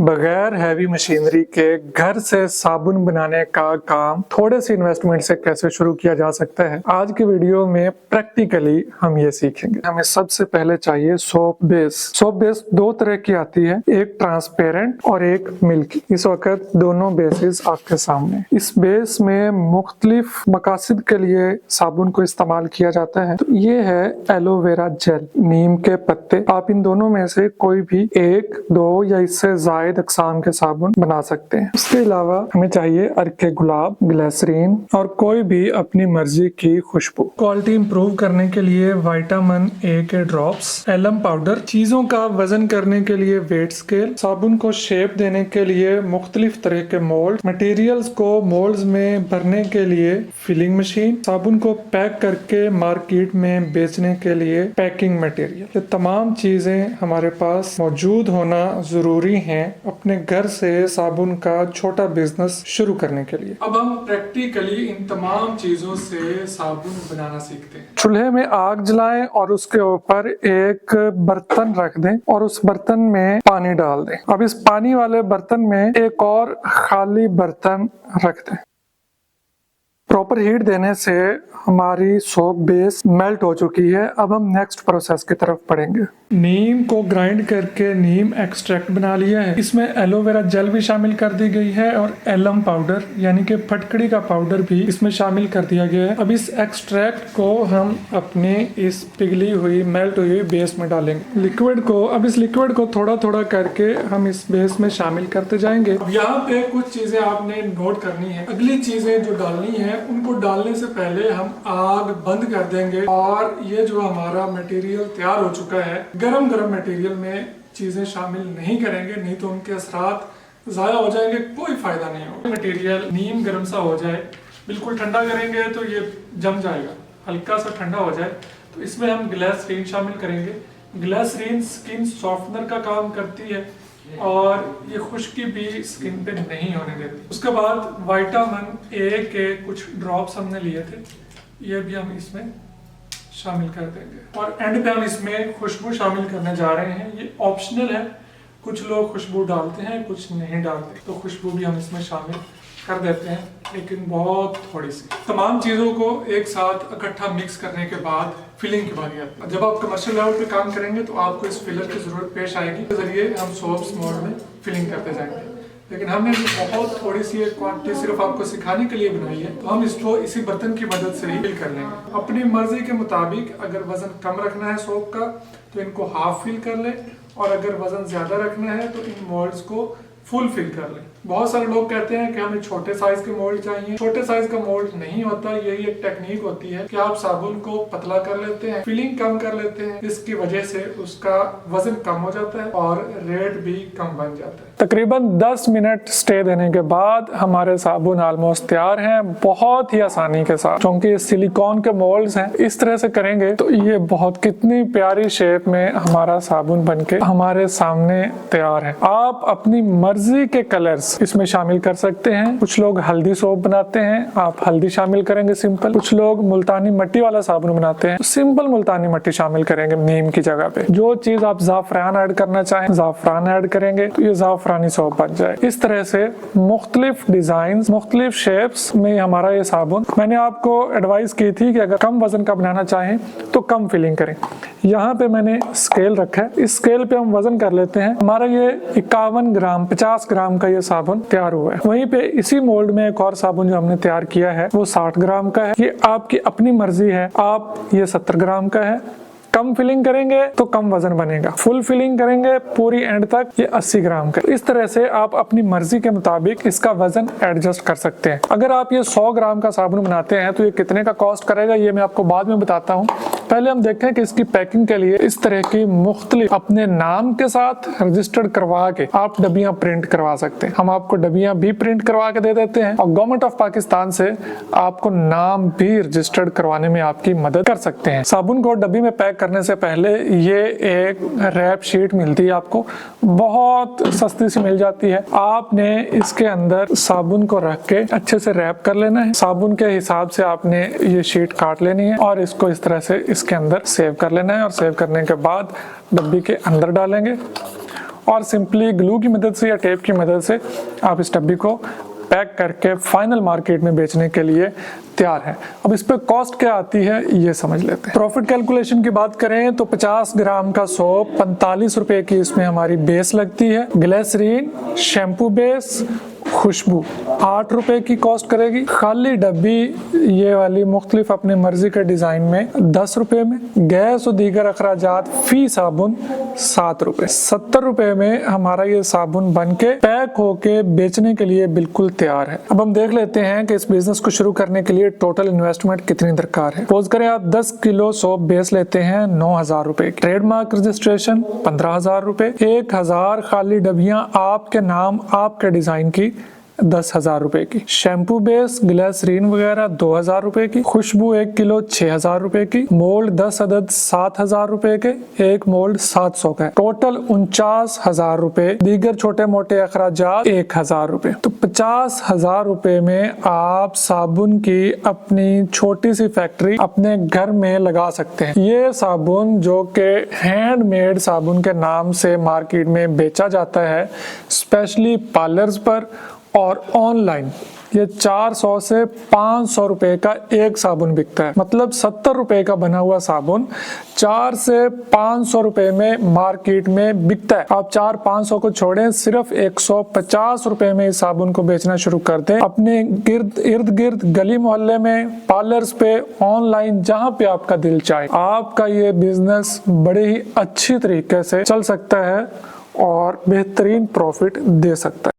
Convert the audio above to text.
बगैर heavy machinery के घर से साबुन बनाने का काम थोड़े से इन्वेस्टमेंट से कैसे शुरू किया जा सकता है, आज के वीडियो में प्रैक्टिकली हम ये सीखेंगे। हमें सबसे पहले चाहिए सोप बेस। सोप बेस दो तरह की आती है, एक ट्रांसपेरेंट और एक मिल्की। इस वक्त दोनों बेसिस आपके सामने। इस बेस में मुख्तलिफ मकासद के लिए साबुन को इस्तेमाल किया जाता है। तो ये है एलोवेरा जेल, नीम के पत्ते। आप इन दोनों में से कोई भी एक, दो या इससे जायद अक़साम के साबुन बना सकते हैं। इसके अलावा हमें चाहिए अर्के गुलाब, ग्लिसरीन और कोई भी अपनी मर्जी की खुशबू। क्वालिटी इंप्रूव करने के लिए विटामिन ए के ड्रॉप्स, एलम पाउडर, चीजों का वजन करने के लिए वेट स्केल, साबुन को शेप देने के लिए मुख्तलिफ तरह के मोल्ड, मटेरियल्स को मोल्ड्स में भरने के लिए फिलिंग मशीन, साबुन को पैक करके मार्केट में बेचने के लिए पैकिंग मटेरियल। ये तमाम चीजें हमारे पास मौजूद होना जरूरी है अपने घर से साबुन का छोटा बिजनेस शुरू करने के लिए। अब हम प्रैक्टिकली इन तमाम चीजों से साबुन बनाना सीखते हैं। चूल्हे में आग जलाएं और उसके ऊपर एक बर्तन रख दें और उस बर्तन में पानी डाल दें। अब इस पानी वाले बर्तन में एक और खाली बर्तन रख दें। प्रॉपर हीट देने से हमारी सोप बेस मेल्ट हो चुकी है। अब हम नेक्स्ट प्रोसेस की तरफ बढ़ेंगे। नीम को ग्राइंड करके नीम एक्सट्रैक्ट बना लिया है। इसमें एलोवेरा जेल भी शामिल कर दी गई है और एलम पाउडर यानी कि फटकड़ी का पाउडर भी इसमें शामिल कर दिया गया है। अब इस एक्सट्रैक्ट को हम अपने इस पिघली हुई मेल्ट हुई बेस में डालेंगे। लिक्विड को अब इस लिक्विड को थोड़ा थोड़ा करके हम इस बेस में शामिल करते जाएंगे। अब यहाँ पे कुछ चीजें आपने नोट करनी है। अगली चीजें जो डालनी है उनको डालने से पहले हम आग बंद कर देंगे और ये जो हमारा मटेरियल तैयार हो चुका है, गरम गरम मटेरियल में चीजें शामिल नहीं करेंगे, नहीं तो उनके असरात ज़ाया हो जाएंगे, कोई फायदा नहीं होगा। मटेरियल नीम गर्म सा हो जाए, बिल्कुल ठंडा करेंगे तो ये जम जाएगा। हल्का सा ठंडा हो जाए तो इसमें हम ग्लिसरीन शामिल करेंगे। ग्लिसरीन स्किन सॉफ्टनर का काम करती है और ये खुश्की भी स्किन पे नहीं होने देती। उसके बाद विटामिन ए के कुछ ड्रॉप्स हमने लिए थे, ये भी हम इसमें शामिल कर देंगे। और एंड पे हम इसमें खुशबू शामिल करने जा रहे हैं। ये ऑप्शनल है, कुछ लोग खुशबू डालते हैं, कुछ नहीं डालते, तो खुशबू भी हम इसमें शामिल कर देते हैं, लेकिन बहुत थोड़ी सी। तमाम चीज़ों को एक साथ इकट्ठा मिक्स करने के बाद फिलिंग की बारी आती है। जब आप कमर्शियल लेवल पे काम करेंगे तो आपको इस फिलर की जरूरत पेश आएगी, के जरिए हम सोप्स मोड में फिलिंग करते जाएंगे। लेकिन हमने बहुत थोड़ी सी एक क्वांटिटी सिर्फ आपको सिखाने के लिए बनाई है, तो हम इसको इसी बर्तन की मदद से ही फिल कर लेंगे। अपनी मर्जी के मुताबिक अगर वजन कम रखना है सोप का तो इनको हाफ फिल कर लें, और अगर वजन ज्यादा रखना है तो इन मोल्ड्स को फुल फिल कर लें। बहुत सारे लोग कहते हैं कि हमें छोटे साइज के मोल्ड चाहिए। छोटे साइज का मोल्ड नहीं होता, यही एक टेक्निक होती है कि आप साबुन को पतला कर लेते हैं, फिलिंग कम कर लेते हैं, इसकी वजह से उसका वजन कम हो जाता है और रेट भी कम बन जाता है। तकरीबन 10 मिनट स्टे देने के बाद हमारे साबुन ऑलमोस्ट तैयार हैं, बहुत ही आसानी के साथ। क्योंकि ये सिलिकॉन के मोल्ड्स हैं, इस तरह से करेंगे तो ये बहुत कितनी प्यारी शेप में हमारा साबुन बनके हमारे सामने तैयार है। आप अपनी मर्जी के कलर्स इसमें शामिल कर सकते हैं। कुछ लोग हल्दी सोप बनाते हैं, आप हल्दी शामिल करेंगे सिंपल। कुछ लोग मुल्तानी मिट्टी वाला साबुन बनाते हैं, सिंपल मुल्तानी मिट्टी शामिल करेंगे नीम की जगह पे। जो चीज आप ज़ाफ़रान ऐड करना चाहें ज़ाफ़रान ऐड करेंगे तो ये ज़ाफ़रानी सोप बन जाए। इस तरह से मुख्तलिफ डिजाइन, मुख्तलिफ शेप्स में हमारा ये साबुन। मैंने आपको एडवाइस की थी कि अगर कम वजन का बनाना चाहें तो कम फिलिंग करें। यहाँ पे मैंने स्केल रखा है, इस स्केल पे हम वजन कर लेते हैं। हमारा ये 51 ग्राम 50 ग्राम का ये साबुन तैयार हुआ है। वहीं पे इसी मोल्ड में एक और साबुन जो हमने तैयार किया है वो 60 ग्राम का है। ये आपकी अपनी मर्जी है, आप ये 70 ग्राम का है। कम फिलिंग करेंगे तो कम वजन बनेगा, फुल फिलिंग करेंगे पूरी एंड तक ये 80 ग्राम का। इस तरह से आप अपनी मर्जी के मुताबिक इसका वजन एडजस्ट कर सकते हैं। अगर आप ये 100 ग्राम का साबुन बनाते हैं तो ये कितने का कॉस्ट करेगा ये मैं आपको बाद में बताता हूँ। पहले हम देखें कि इसकी पैकिंग के लिए इस तरह की मुख्तलिफ अपने नाम के साथ रजिस्टर्ड करवा के आप डबियां प्रिंट करवा सकते हैं। हम आपको डबियां भी प्रिंट करवा के दे देते हैं और गवर्नमेंट ऑफ पाकिस्तान से आपको नाम भी रजिस्टर्ड करवाने में आपकी मदद कर सकते हैं। साबुन को डब्बी में पैक करने से पहले ये एक रैप शीट मिलती है, आपको बहुत सस्ती सी मिल जाती है। आपने इसके अंदर साबुन को रख के अच्छे से रैप कर लेना है। साबुन के हिसाब से आपने ये शीट काट लेनी है और इसको इस तरह से इसके अंदर सेव कर लेना है। और सेव करने के बाद डब्बी के अंदर डालेंगे और सिंपली ग्लू की मदद से या टेप की मदद से आप इस डब्बी को पैक करके फाइनल मार्केट में बेचने के लिए तैयार है। अब इस पे कॉस्ट क्या आती है ये समझ लेते हैं। प्रॉफिट कैलकुलेशन की बात करें तो 50 ग्राम का सोप 45 रुपए की इसमें हमारी बेस लगती है। ग्लिसरीन, शैम्पू बेस, खुशबू 8 रुपए की कॉस्ट करेगी। खाली डब्बी ये वाली मुख्तलिफ अपनी मर्जी के डिजाइन में 10 रुपए में। गैस और दीगर अखराजात फी साबुन 7 रुपए। 70 रुपए में हमारा ये साबुन बनके पैक होके बेचने के लिए बिल्कुल तैयार है। अब हम देख लेते हैं कि इस बिजनेस को शुरू करने के लिए टोटल इन्वेस्टमेंट कितनी दरकार है। सपोज करें आप 10 किलो सोप बेस लेते हैं 9,000 रुपए की। ट्रेडमार्क रजिस्ट्रेशन 15,000 रुपए। 1,000 खाली डब्बियां आपके नाम आपके डिजाइन की 10,000 रुपए की। शैम्पू बेस, ग्लिसरीन वगैरह 2,000 रुपए की। खुशबू 1 किलो 6,000 रुपए की। मोल्ड 10 अदद 7,000 रुपए के। एक मोल्ड 700 का है। टोटल 49,000 रुपए। दीगर छोटे मोटे अखराजात 1,000 रुपए। तो 50,000 रुपए में आप साबुन की अपनी छोटी सी फैक्ट्री अपने घर में लगा सकते हैं। ये साबुन जो कि हैंडमेड साबुन के नाम से मार्केट में बेचा जाता है, स्पेशली पार्लर्स पर और ऑनलाइन, ये 400 से 500 रुपए का एक साबुन बिकता है। मतलब 70 रुपए का बना हुआ साबुन 4 से 500 रुपए में मार्केट में बिकता है। आप 400-500 को छोड़ें, सिर्फ 150 रुपए में इस साबुन को बेचना शुरू कर दें। अपने इर्द गिर्द गली मोहल्ले में, पार्लर्स पे, ऑनलाइन, जहां पे आपका दिल चाहे, आपका ये बिजनेस बड़े ही अच्छी तरीके से चल सकता है और बेहतरीन प्रॉफिट दे सकता है।